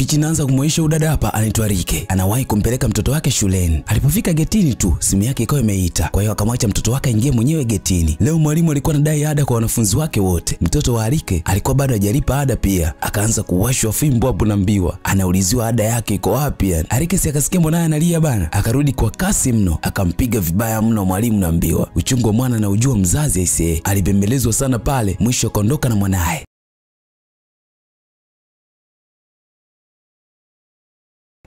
Pichi inaanza kumwonyesha udada hapa anaitwa Rike. Anawahi kumpeleka mtoto wake shuleni. Alipofika getini tu, simu yake ikawa imeita. Kwa hiyo akamwacha mtoto wake aingie mwenyewe getini. Leo mwalimu alikuwa anadai ada kwa wanafunzi wake wote. Mtoto wa Rike alikuwa bado hajalipa ada pia. Akaanza kuwashwa fimbo hapo na mbiwa. Anauliziwa ada yake iko wapi yani. Rike si akasikia mwanae analia bana. Akarudi kwa kasi mno, akampiga vibaya mno mwalimu na mbiwa. Uchungu wa mwana na ujua mzazi aisee. Alibembelezwa sana pale, mwisho kaondoka na mwanae.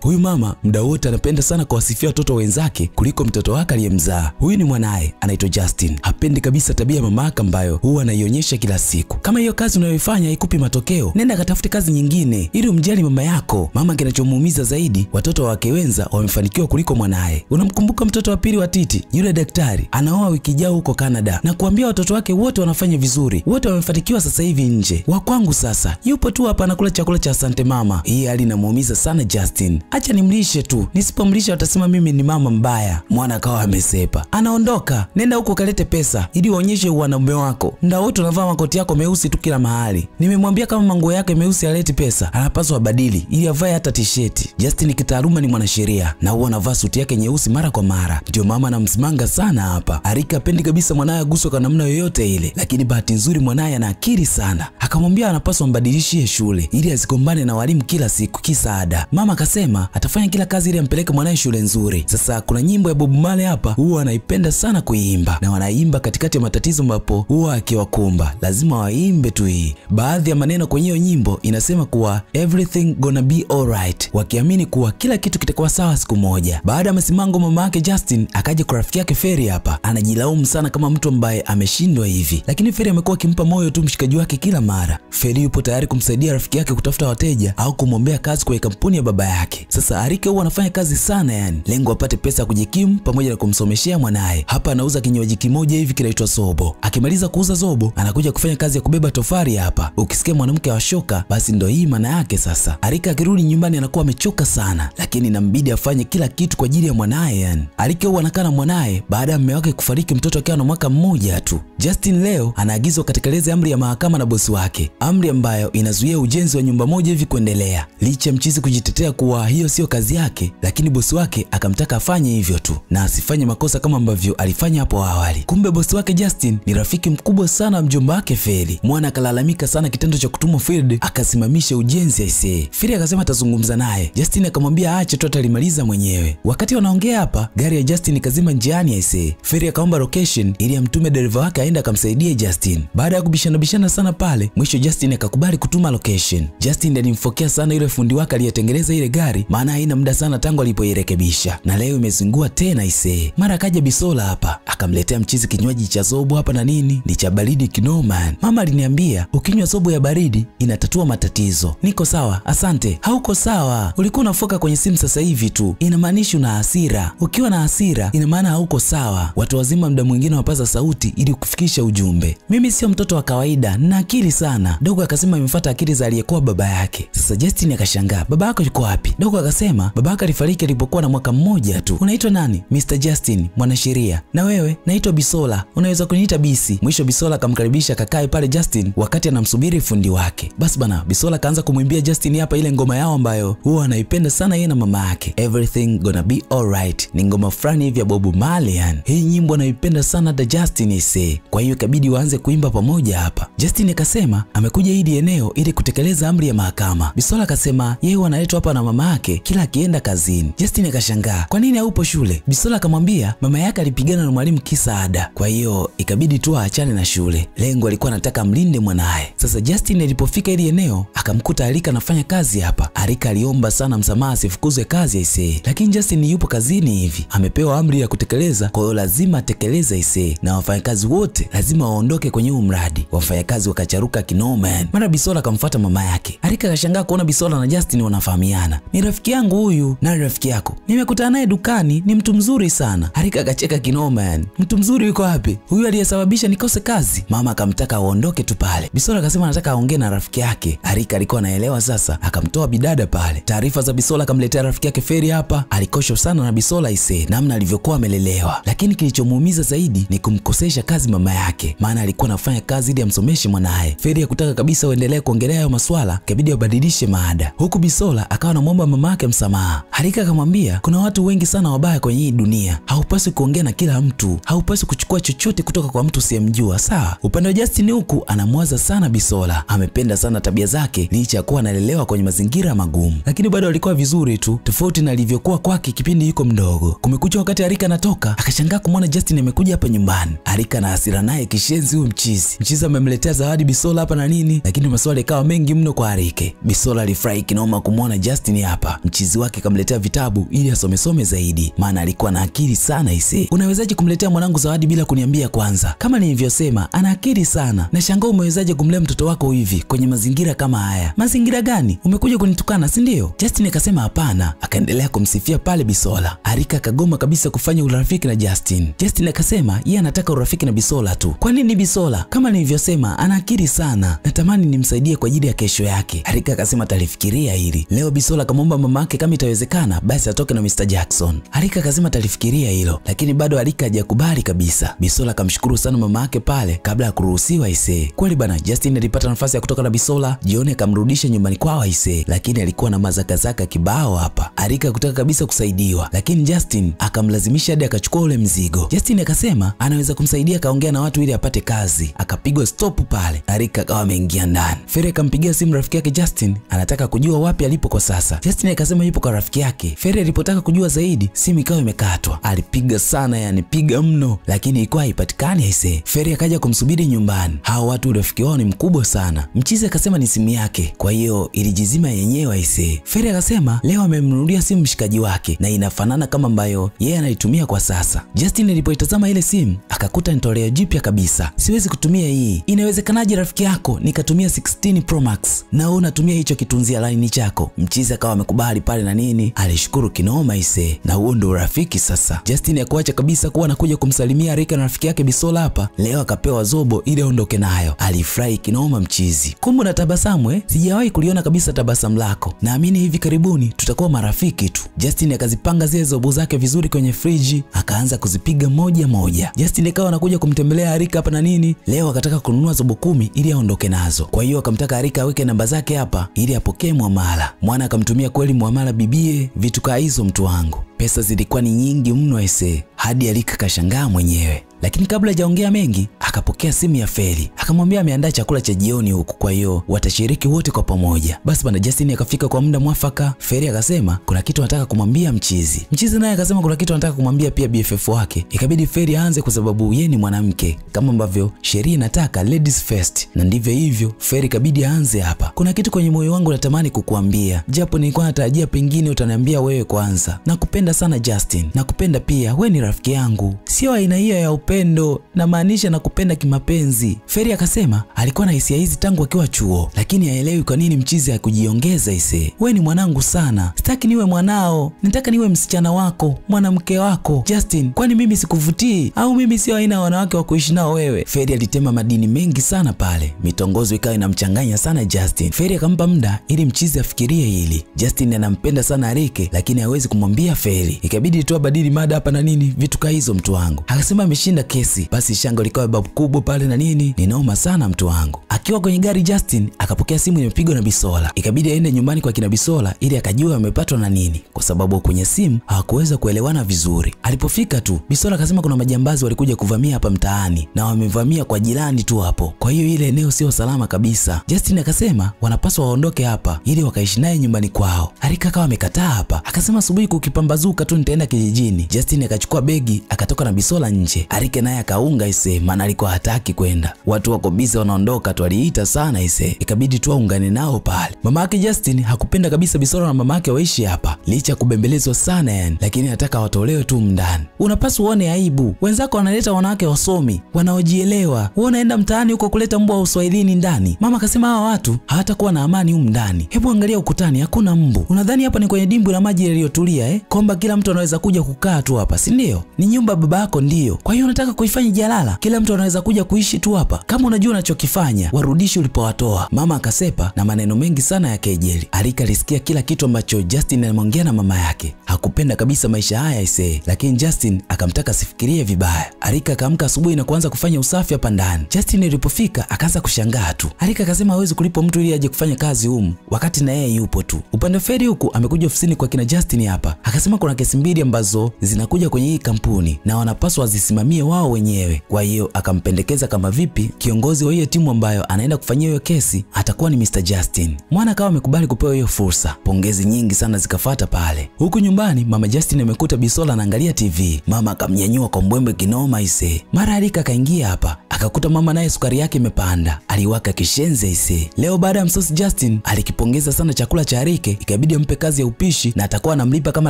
Huyu mama muda wote anapenda sana kuwasifia watoto wenzake kuliko mtoto wake aliyemzaa. Huyu ni mwanae anaitwa Justin. Hapendi kabisa tabia ya mama yake ambayo huwa anaionyesha kila siku. Kama hiyo kazi unayoifanya haikupi matokeo, nenda katafute kazi nyingine ili umjali mama yako. Mama kinachomuumiza zaidi, watoto wake wenza wamefanikiwa kuliko mwanae. Unamkumbuka mtoto wa pili wa Titi? Yule daktari anaoa wiki ijayo huko Canada na kuambia watoto wake wote wanafanya vizuri. Wote wamefanikiwa sasa hivi nje. Wa kwangu sasa yupo tu hapa anakula chakula cha asante mama. Hii hali inamuumiza sana Justin. Acha nimlishe tu. Nisipomlisha watasema mimi ni mama mbaya. Mwana akawa amesepa. Anaondoka. Nenda huko kalete pesa ili uonyeshe wanaume wako. Muda wote unavaa makoti yako meusi tu kila mahali. Nimemwambia kama manguo yake meusi alete pesa, anapaswa abadili ili avae hata t-shirt. Justin kitaaluma ni mwanasheria na huwa anavaa suti yake nyeusi mara kwa mara. Ndio mama anamsimanga sana hapa. Rike hapendi kabisa mwanae aguswe kwa namna yoyote ile, lakini bahati nzuri mwanae ana akili sana. Akamwambia anapaswa mbadilishie shule ili asigombane na walimu kila siku kisa ada. Mama akasema atafanya kila kazi ili ampeleke mwanae shule nzuri. Sasa kuna nyimbo ya Bob Marley hapa huwa anaipenda sana kuiimba, na wanaimba katikati ya matatizo ambapo huwa akiwakumba. Lazima waimbe tu hii. Baadhi ya maneno kwenye hiyo nyimbo inasema kuwa everything gonna be alright, wakiamini kuwa kila kitu kitakuwa sawa siku moja. Baada ya masimango mama yake Justin akaja kwa rafiki yake Ferry hapa. Anajilaumu sana kama mtu ambaye ameshindwa hivi, lakini Ferry amekuwa akimpa moyo tu mshikaji wake kila mara. Ferry yupo tayari kumsaidia rafiki yake kutafuta wateja au kumwombea kazi kwa kampuni ya baba yake. Sasa Rike huwa anafanya kazi sana yani, lengo apate pesa kujikimu pamoja na kumsomeshea mwanae. Hapa anauza kinywaji kimoja hivi kinaitwa Zobo. Akimaliza kuuza Zobo, anakuja kufanya kazi ya kubeba tofari hapa. Ukisikia mwanamke washoka, basi ndo hii maana yake sasa. Rike akirudi nyumbani anakuwa amechoka sana, lakini inambidi afanye kila kitu kwa ajili ya mwanae yani. Rike huwa anakaa na mwanae baada ya mume wake kufariki mtoto akiwa na mwaka mmoja tu. Justin leo anaagizwa katekeleze amri ya mahakama na bosi wake. Amri ambayo inazuia ujenzi wa nyumba moja hivi kuendelea. Licha mchizi kujitetea kuwa hiyo sio kazi yake, lakini bosi wake akamtaka afanye hivyo tu na asifanye makosa kama ambavyo alifanya hapo awali. Kumbe bosi wake Justin ni rafiki mkubwa sana wa mjomba wake Ferry. Mwana akalalamika sana kitendo cha kutumwa field akasimamisha ujenzi aisee. Ferry akasema atazungumza naye. Justin akamwambia aache tu atalimaliza mwenyewe. Wakati wanaongea hapa, gari ya Justin ikazima njiani aisee. Ferry akaomba location ili amtume dereva wake aende akamsaidie Justin. Baada ya kubishana sana pale, mwisho Justin akakubali kutuma location. Justin alimfokea sana yule fundi wake aliyetengeneza ile gari, maana haina muda sana tangu alipoirekebisha na leo imezungua tena aisee. Mara akaja Bisola hapa akamletea mchizi kinywaji cha Zobo hapa na nini, ni cha baridi kinoma. Mama aliniambia ukinywa Zobo ya baridi inatatua matatizo. Niko sawa, asante. Hauko sawa, ulikuwa unafoka kwenye simu sasa hivi tu. Inamaanisha una hasira. Ukiwa na hasira ina maana hauko sawa. Watu wazima muda mwingine wapaza sauti ili kufikisha ujumbe. Mimi sio mtoto wa kawaida, na akili sana. Dogo akasema imefuata akili za aliyekuwa baba yake. Sasa Justin akashangaa, baba yako yuko wapi? Dogo akasema baba yake alifariki alipokuwa na mwaka mmoja tu. Unaitwa nani? Mr. Justin, mwanasheria. Na wewe? Naitwa Bisola. Unaweza kuniita Bisi. Mwisho Bisola akamkaribisha kakae pale Justin wakati anamsubiri fundi wake. Basi bana, Bisola kaanza kumwimbia Justin hapa ile ngoma yao ambayo huwa anaipenda sana yeye na mama yake. Everything gonna be alright. Ni ngoma fulani hivi ya Bob Marley yani. Hii nyimbo anaipenda sana da Justin ise. Kwa hiyo ikabidi waanze kuimba pamoja hapa. Justin akasema amekuja hili eneo ili kutekeleza amri ya mahakama. Bisola akasema yeye analetwa hapa na mama yake kila akienda kazini. Justin akashangaa, kwa nini haupo shule? Bisola akamwambia mama yake alipigana na mwalimu kisa ada. Kwa hiyo ikabidi tu aachane na shule. Lengo alikuwa anataka mlinde mwanae. Sasa Justin alipofika hili eneo akamkuta Rike anafanya kazi hapa. Rike aliomba sana msamaha asifukuzwe kazi aisee. Lakini Justin yupo kazini hivi. Amepewa amri ya kutekeleza, kwa hiyo lazima atekeleze aisee. Na wafanyakazi wote lazima waondoke kwenye huu mradi. Wafanyakazi wakacharuka kinoma. Mara Bisola akamfuata mama yake. Rike akashangaa kuona Bisola na Justin wanafahamiana. Ni rafiki yangu huyu. Na rafiki yako? Nimekutana naye dukani, ni mtu mzuri sana. Arika akacheka kinoma yani. Mtu mzuri yuko wapi? Huyu aliyesababisha nikose kazi. Mama akamtaka aondoke tu pale. Bisola akasema anataka aongee na rafiki yake. Arika alikuwa anaelewa sasa, akamtoa bidada pale. Taarifa za Bisola akamletea rafiki yake Feri hapa. Alikosha sana na Bisola namna alivyokuwa amelelewa. Lakini kilichomuumiza zaidi ni kumkosesha kazi mama yake. Maana alikuwa anafanya kazi ili amsomeshe mwanae. Feri hakutaka kabisa waendelee kuongelea hayo maswala, ikabidi wabadilishe maada. Huku Bisola akawa anamuomba mama yake msamaha. Arika akamwambia kuna watu wengi sana wabaya kwenye hii dunia. Haupaswi kuongea na kila mtu. Haupaswi kuchukua chochote kutoka kwa mtu usiyemjua, sawa? Upande wa Justin huku anamwaza sana Bisola. Amependa sana tabia zake licha ya kuwa analelewa kwenye mazingira magumu. Lakini bado alikuwa vizuri tu, tofauti na alivyokuwa kwake kipindi yuko mdogo. Kumekucha wakati Arika anatoka, akashangaa kumwona Justin amekuja hapa nyumbani. Arika na hasira naye kishenzi huyu mchizi. Mchizi amemletea zawadi Bisola hapa na nini, lakini maswali yakawa mengi mno kwa Arika. Bisola alifurahi kinoma kumwona Justin hapa. Mchizi wake kamletea vitabu ili asomesome zaidi, maana alikuwa na akili sana ise. Unawezaje kumletea mwanangu zawadi bila kuniambia kwanza? Kama nilivyosema, ana akili sana. Na shangaa umewezaje kumlea mtoto wako hivi kwenye mazingira kama haya? Mazingira gani? Umekuja kunitukana, si ndio? Justin akasema hapana, akaendelea kumsifia pale Bisola. Arika akagoma kabisa kufanya urafiki na Justin. Justin akasema yeye anataka urafiki na Bisola tu. Kwa nini Bisola? Kama nilivyosema, ana akili sana. Natamani nimsaidie kwa ajili ya kesho yake. Arika akasema talifikiria hili. Leo Bisola akamwomba mama yake kama itawezekana basi atoke na Mr. Jackson. Arika akasema talifikiria hilo, lakini bado Arika hajakubali kabisa. Bisola akamshukuru sana mama yake pale kabla ya kuruhusiwa ise. Kweli bana, Justin alipata nafasi ya kutoka na Bisola, jioni akamrudisha nyumbani kwao ise, lakini alikuwa na mazakazaka kibao hapa. Arika kutaka kabisa kusaidiwa, lakini Justin akamlazimisha hadi akachukua ule mzigo. Justin akasema anaweza kumsaidia, kaongea na watu ili apate kazi. Akapigwa stop pale. Arika akawa ameingia ndani. Feri akampigia simu rafiki yake Justin, anataka kujua wapi alipo kwa sasa. Justin akasema yupo kwa rafiki yake. Feri alipotaka kujua zaidi, simu ikawa imekatwa. Alipiga sana, yani piga mno, lakini ilikuwa haipatikani aise. Feri akaja kumsubiri nyumbani. Hao watu urafiki wao ni mkubwa sana. Mchizi akasema ni simu yake, kwa hiyo ilijizima yenyewe aise. Feri akasema leo amemnunulia simu mshikaji wake na inafanana kama ambayo yeye anaitumia kwa sasa. Justin alipoitazama ile simu akakuta ni toleo jipya kabisa. Siwezi kutumia hii. Inawezekanaje rafiki yako nikatumia 16 Pro Max na wewe unatumia hicho kitunzia line chako? Mchizi akawa amekubali pale na nini, alishukuru kinoma ise, na huo ndio rafiki sasa. Justin hakuacha kabisa kuwa anakuja kumsalimia Arika na rafiki yake Bisola hapa. Leo akapewa zobo ili aondoke nayo. Alifurahi kinoma mchizi. Kumbe na tabasamu sijawahi kuliona kabisa tabasamu lako. Naamini hivi karibuni tutakuwa marafiki tu. Justin akazipanga zile zobo zake vizuri kwenye friji, akaanza kuzipiga moja moja. Justin akawa anakuja kumtembelea Arika hapa na nini. Leo akataka kununua zobo 10 ili aondoke nazo. Kwa hiyo akamtaka Arika aweke namba zake hapa ili apokee muamala. Mwana akamtumia kweli muamala bibie, vitu kaa hizo mtu wangu. Pesa zilikuwa ni nyingi mno ese, hadi Arika kashangaa mwenyewe. Lakini kabla hajaongea mengi, akapokea simu ya Feri. Akamwambia ameandaa chakula cha jioni huku, kwa hiyo watashiriki wote kwa pamoja. Basi bwana, Justin akafika kwa muda mwafaka. Feri akasema kuna kitu anataka kumwambia Mchizi. Mchizi naye akasema kuna kitu anataka kumwambia pia BFF wake. Ikabidi Feri aanze kwa sababu yeye ni mwanamke, kama ambavyo sheria inataka ladies first. Na ndivyo hivyo, Feri kabidi aanze hapa. Kuna kitu kwenye moyo wangu natamani kukuambia, japo nilikuwa natarajia pengine utaniambia wewe kwanza. Nakupenda sana Justin. Nakupenda pia, wewe ni rafiki yangu. Sio aina hiyo ya upendo, na maanisha nakupenda kimapenzi. Feri akasema alikuwa na hisia hizi tangu akiwa chuo, lakini haelewi kwa nini Mchizi hakujiongeza ise. Wewe ni mwanangu sana. Sitaki niwe mwanao, nataka niwe msichana wako, mwanamke wako. Justin, kwani mimi sikuvutii? Au mimi sio aina ya wanawake wa kuishi nao wewe? Feri alitema madini mengi sana pale. Mitongozo ikawa inamchanganya sana Justin. Feri akampa muda ili Mchizi afikirie hili. Justin anampenda sana Arike, lakini hawezi kumwambia Feri. Ikabidi tu abadili mada hapa na nini, vitu kaa hizo mtu wangu. Akasema ameshinda kesi. Basi shanga likawa babu kubwa pale na nini. Ninaoma sana mtu wangu. Akiwa kwenye gari Justin akapokea simu imepigwa na Bisola. Ikabidi aende nyumbani kwa kina Bisola ili akajua amepatwa na nini, kwa sababu kwenye simu hawakuweza kuelewana vizuri. Alipofika tu Bisola akasema kuna majambazi walikuja kuvamia hapa mtaani na wamevamia kwa jirani tu hapo. Kwa hiyo ile eneo sio salama kabisa. Justin akasema wanapaswa waondoke hapa ili wakaishi naye nyumbani kwao. Arika akawa amekataa hapa. Akasema asubuhi kukipambazuka nastuka tu nitaenda kijijini. Justin akachukua begi akatoka na Bisola nje. Arike naye akaunga ise, maana alikuwa hataki kwenda. Watu wako busy wanaondoka tu, aliita sana ise. Ikabidi tu aungane nao pale. Mama yake Justin hakupenda kabisa Bisola na mama yake waishi hapa. Licha kubembelezwa sana yani, lakini anataka watolewe tu mndani. Unapaswa uone aibu. Wenzako wanaleta wanawake wasomi, wanaojielewa. Wewe unaenda mtaani huko kuleta mbwa wa Uswahilini ndani. Mama akasema hawa watu hawatakuwa na amani huko ndani. Hebu angalia ukutani, hakuna mbu. Unadhani hapa ni kwenye dimbwi la maji yaliyotulia kwamba kila mtu anaweza kuja kukaa tu hapa, si ndio? Ni nyumba baba yako ndio. Kwa hiyo unataka kuifanya jalala? Kila mtu anaweza kuja kuishi tu hapa. Kama unajua unachokifanya, warudishe ulipowatoa. Mama akasepa na maneno mengi sana ya kejeli. Arika alisikia kila kitu ambacho Justin alimwongea na mama yake. Hakupenda kabisa maisha haya ise, lakini Justin akamtaka asifikirie vibaya. Arika akaamka asubuhi na kuanza kufanya usafi hapa ndani. Justin alipofika akaanza kushangaa tu. Arika akasema hawezi kulipa mtu ili aje kufanya kazi humu wakati na yeye yupo tu. Upande Feri huku amekuja ofisini kwa kina Justin hapa. Akasema kuna kesi mbili ambazo zinakuja kwenye hii kampuni na wanapaswa wazisimamie wao wenyewe. Kwa hiyo akampendekeza kama vipi kiongozi wa hiyo timu ambayo anaenda kufanyia hiyo kesi atakuwa ni Mr. Justin. Mwana akawa amekubali kupewa hiyo fursa. Pongezi nyingi sana zikafuata pale. Huku nyumbani mama Justin amekuta Bisola anaangalia TV. Mama akamnyanyua kwa mbwembe kinoma ise. Mara Arika akaingia hapa. Akakuta mama naye sukari yake imepanda. Aliwaka kishenze ise. Leo baada ya msosi Justin alikipongeza sana chakula cha Arike, ikabidi ampe kazi ya upishi na atakuwa anamlipa kama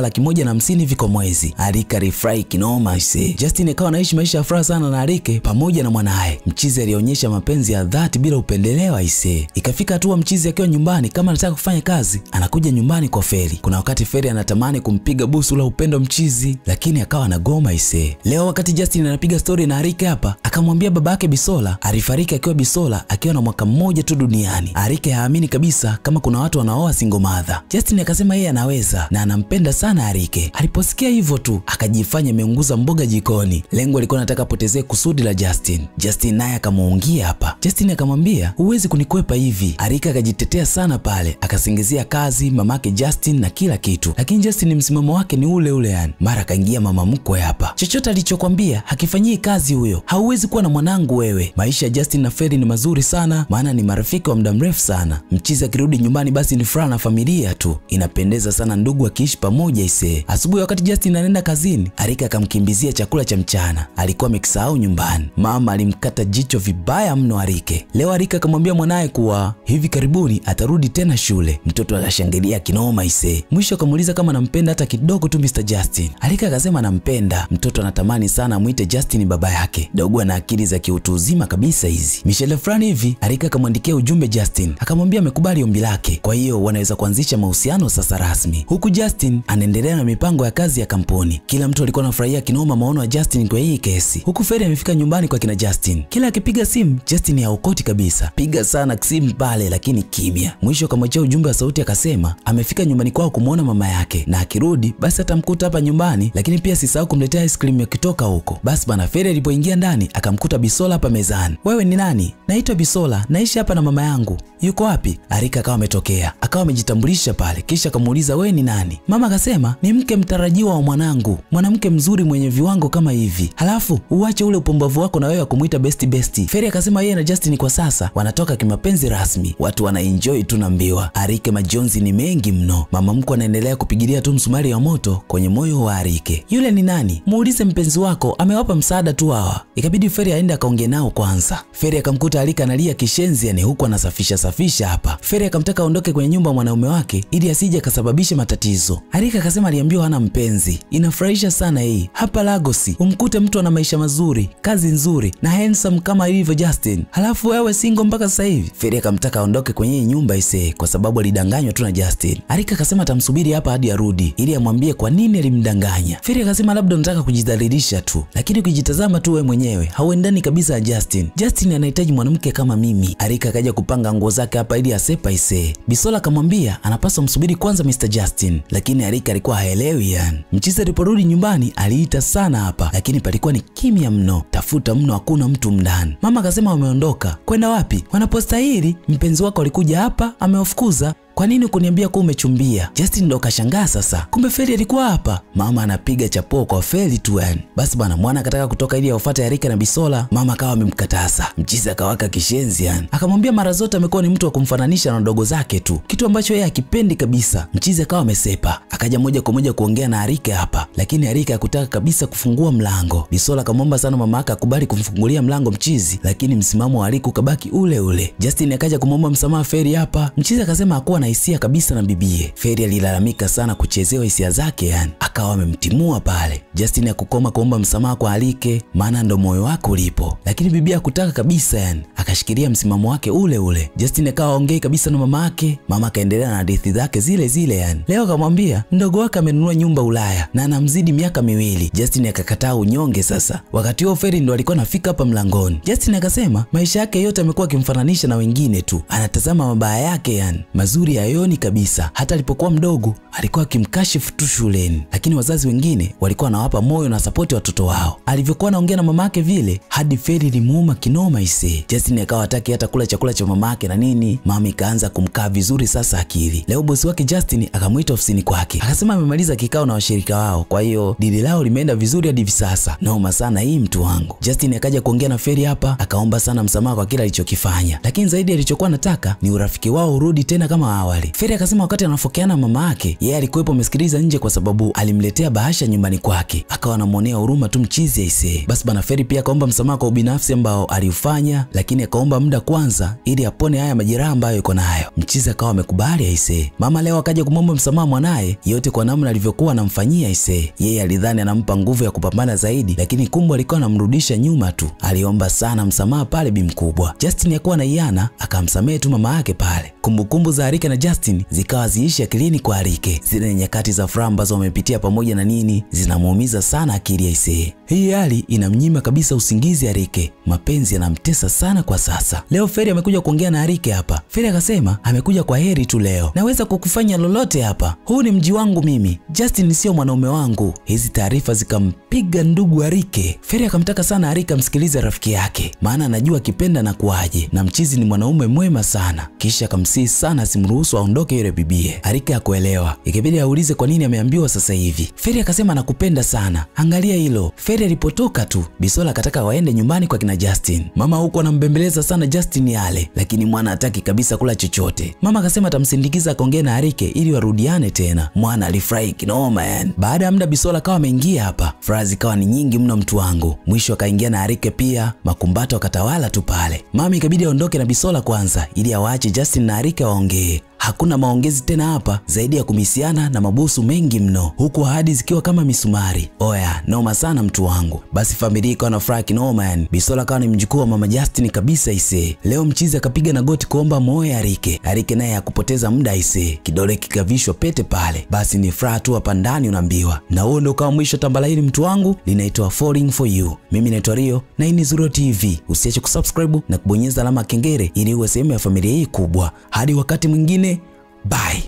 150 hivi kwa mwezi. Arika refry kinoma ise. Justin akawa anaishi maisha ya furaha sana na Arike pamoja na mwanae. Mchizi alionyesha mapenzi ya dhati bila upendeleo ise. Ikafika hatua mchizi akiwa nyumbani kama anataka kufanya kazi, anakuja nyumbani kwa Feri. Kuna wakati Feri anatamani kumpiga busu la upendo mchizi, lakini akawa anagoma ise. Leo wakati Justin anapiga story na Arike hapa, akamwambia babake Bisola alifariki akiwa Bisola akiwa na mwaka mmoja tu duniani. Arike haamini kabisa kama kuna watu wanaoa single mother. Justin akasema yeye anaweza na anampenda sana Arike. Aliposikia hivyo tu akajifanya ameunguza mboga jikoni. Lengo alikuwa anataka potezee kusudi la Justin. Justin naye akamuungia hapa. Justin akamwambia huwezi kunikwepa hivi. Arike akajitetea sana pale, akasingizia kazi, mamake Justin na kila kitu. Lakini Justin msimamo wake ni ule ule yani. Mara kaingia mama mkwe hapa. Chochote alichokwambia hakifanyii kazi huyo. Hauwezi kuwa na mwanangu wewe. Maisha ya Justin na Feri ni mazuri sana, maana ni marafiki wa muda mrefu sana. Mchizi akirudi nyumbani basi ni furaha na familia tu. Inapendeza sana ndugu akiishi pamoja ise. Asubuhi wakati Justin anaenda kazini, Arika akamkimbizia chakula cha mchana. Alikuwa amekisahau nyumbani. Mama alimkata jicho vibaya mno Arike. Leo Arika akamwambia mwanae kuwa hivi karibuni atarudi tena shule. Mtoto akashangilia kinoma ise. Mwisho akamuuliza kama anampenda hata kidogo tu Mr. Justin. Arika akasema anampenda. Mtoto anatamani sana amuite Justin baba yake. Dogo ana akili za kiutu uzima kabisa hizi. Michelle fulani hivi Arika akamwandikia ujumbe Justin. Akamwambia amekubali ombi lake. Kwa hiyo wanaweza kuanzisha mahusiano sasa rasmi. Huku Justin anaendelea na mipango ya kazi ya kampuni. Kila mtu alikuwa anafurahia kinoma maono ya Justin kwa hii kesi. Huku Feri amefika nyumbani kwa kina Justin. Kila akipiga simu Justin haukoti kabisa. Piga sana simu pale lakini kimya. Mwisho akamwachia ujumbe wa sauti akasema amefika nyumbani kwao kumuona mama yake na akirudi basi atamkuta hapa nyumbani, lakini pia sisahau kumletea ice cream yakitoka huko. Basi bana Feri alipoingia ndani akamkuta Bisola hapa mezani. Wewe ni nani? Naitwa Bisola, naishi hapa na mama yangu. Yuko wapi? Arika akawa ametokea. Akawa amejitambulisha pale. Kisha akamuuliza wewe ni nani? Mama akasema ni mke mtarajiwa wa mwanangu. Mwanamke mzuri mwenye viwango kama hivi. Halafu uache ule upumbavu wako na wewe kumuita besti. Feri akasema yeye na Justin kwa sasa wanatoka kimapenzi rasmi. Watu wanaenjoy tu naambiwa. Arike majonzi ni mengi mno. Mama mkwe anaendelea kupigilia tu msumari wa moto kwenye moyo wa Arike. Yule ni nani? Muulize mpenzi wako, amewapa msaada tu hawa. Ikabidi Feri aende akaongee nao kwanza. Feri akamkuta Arika analia kishenzi yani huko anasafisha hapa. Feri akamtaka aondoke kwenye nyumba ya mwanaume wake ili asije akasababisha matatizo. Arika akasema aliambiwa hana mpenzi. Inafurahisha sana hii. Hapa Lagos umkute mtu ana maisha mazuri, kazi nzuri na handsome kama ilivyo Justin. Halafu wewe single mpaka sasa hivi. Feri akamtaka aondoke kwenye nyumba ise kwa sababu alidanganywa tu na Justin. Arika akasema atamsubiri hapa hadi arudi ili amwambie kwa nini alimdanganya. Feri akasema labda unataka kujidhalilisha tu, lakini ukijitazama tu wewe mwenyewe hauendani kabisa na Justin. Justin anahitaji mwanamke kama mimi. Arika akaja kupanga nguo zake hapa ili asepa ise. Bisola akamwambia anapaswa msubiri kwanza Mr. Justin, lakini Arika alikuwa haelewi yani. Mchizi aliporudi nyumbani aliita sana hapa, lakini palikuwa ni kimya mno. Tafuta mno, hakuna mtu ndani. Mama akasema wameondoka. Kwenda wapi? Wanapostahili. Mpenzi wako alikuja hapa amewafukuza. kwa nini kuniambia kuwa umechumbia? Justin ndo kashangaa sasa, kumbe Feri alikuwa hapa. Mama anapiga chapo kwa Feri tu yani. Basi bwana, mwana akataka kutoka ili afuate Arike na Bisola, mama akawa amemkataza. Mchizi akawaka kishenzi yani. Akamwambia mara zote amekuwa ni mtu wa kumfananisha na ndogo zake tu, kitu ambacho yeye hakipendi kabisa. Mchizi akawa amesepa. Akaja moja kwa moja kuongea na Arike hapa, lakini Arike hakutaka kabisa kufungua mlango. Bisola akamwomba sana mama yake akubali kumfungulia mlango Mchizi, lakini msimamo wa Arike ukabaki ule ule. Justin akaja kumwomba msamaha Feri hapa. Mchizi akasema hakuwa na hisia kabisa na bibie. Feri alilalamika sana kuchezewa hisia zake yani. Akawa amemtimua pale. Justin akukoma kuomba msamaha kwa Arike, maana ndo moyo wake ulipo. Lakini bibie hakutaka kabisa yani. Akashikilia msimamo wake ule ule. Justin akawa ongei kabisa na mama yake. Mama akaendelea na hadithi zake zile zile yani. Leo akamwambia mdogo wake amenunua nyumba Ulaya na anamzidi miaka 2. Justin akakataa unyonge sasa. Wakati huo Feri ndo alikuwa anafika hapa mlangoni. Justin akasema maisha yake yote amekuwa akimfananisha na wengine tu. Anatazama mabaya yake yani. Mazuri hayoni kabisa. Hata alipokuwa mdogo alikuwa akimkashifu tu shuleni, lakini wazazi wengine walikuwa wanawapa moyo na support watoto wao. Alivyokuwa anaongea na mama yake vile, hadi Feri limuuma kinoma ise. Justin akawa hataki hata kula chakula cha mama yake na nini. Mama ikaanza kumkaa vizuri sasa akili. Leo bosi wake Justin akamuita ofisini kwake. Akasema amemaliza kikao na washirika wao, kwa hiyo dili lao limeenda vizuri hadi hivi sasa. Noma sana hii mtu wangu. Justin akaja kuongea na Feri hapa, akaomba sana msamaha kwa kila alichokifanya, lakini zaidi alichokuwa anataka ni urafiki wao urudi tena kama awali. Feri akasema wakati anafokeana mama yake, yeye alikuwepo amesikiliza nje kwa sababu alimletea bahasha nyumbani kwake. Akawa anamuonea huruma tu Mchizi aisee. Basi bana, Feri pia akaomba msamaha kwa ubinafsi ambao aliufanya, lakini akaomba muda kwanza ili apone haya majeraha ambayo yuko nayo. Mchizi akawa amekubali aisee. Mama leo akaja kumwomba msamaha mwanae, yote kwa namna alivyokuwa anamfanyia aisee. Yeye alidhani anampa nguvu ya kupambana zaidi, lakini kumbe alikuwa anamrudisha nyuma tu. Aliomba sana msamaha pale bi mkubwa. Justin yakuwa na iana, akamsamehe tu mama yake pale. Kumbukumbu za Arike na Justin zikawa ziishi akilini kwa Arike. Zile nyakati za furaha ambazo wamepitia pamoja na nini zinamuumiza sana akili aisee. Hii hali inamnyima kabisa usingizi Arike. Mapenzi yanamtesa sana kwa sasa. Leo Feri amekuja kuongea na Arike hapa. Feri akasema amekuja kwa heri tu leo. Naweza kukufanya lolote hapa. Huu ni mji wangu mimi. Justin sio mwanaume wangu. Hizi taarifa zikampiga ndugu Arike. Feri akamtaka sana Arike amsikilize rafiki yake, maana anajua kipenda na kuaje, na Mchizi ni mwanaume mwema sana. Kisha akamsihi sana asimruhusu aondoke yule bibie. Arike hakuelewa. Ikibidi aulize kwa nini ameambiwa sasa hivi. Feri akasema anakupenda sana. Angalia hilo. Feri alipotoka tu, Bisola akataka waende nyumbani kwa kina Justin. Mama huko anambembeleza sana Justin yale, lakini mwana hataki kabisa kula chochote. Mama akasema atamsindikiza akaongea na Arike ili warudiane tena. Mwana alifurahi kinoma yani. Baada ya muda Bisola akawa ameingia hapa. Furaha zikawa ni nyingi mno mtu wangu. Mwisho akaingia na Arike pia, makumbato akatawala tu pale. Mama ikabidi aondoke na Bisola kwanza ili awaache Justin na Arike waongee. Hakuna maongezi tena hapa zaidi ya kumisiana na mabusu mengi mno, huku ahadi zikiwa kama misumari. Oya, noma sana mtu wangu. Basi familia ikawa na furaha kinoma yani. Bisola kawa ni mjukuu wa mama Justin kabisa ise. Leo Mchizi akapiga na goti kuomba moyo Arike. Arike naye hakupoteza muda ise. Kidole kikavishwa pete pale. Basi ni furaha tu hapa ndani unaambiwa. Na huo ndio kama mwisho tambala hili mtu wangu, linaitwa Falling for You. Mimi naitwa Rio na hii ni Zuro TV. Usiache kusubscribe na kubonyeza alama kengele ili uwe sehemu ya familia hii kubwa. Hadi wakati mwingine, bye.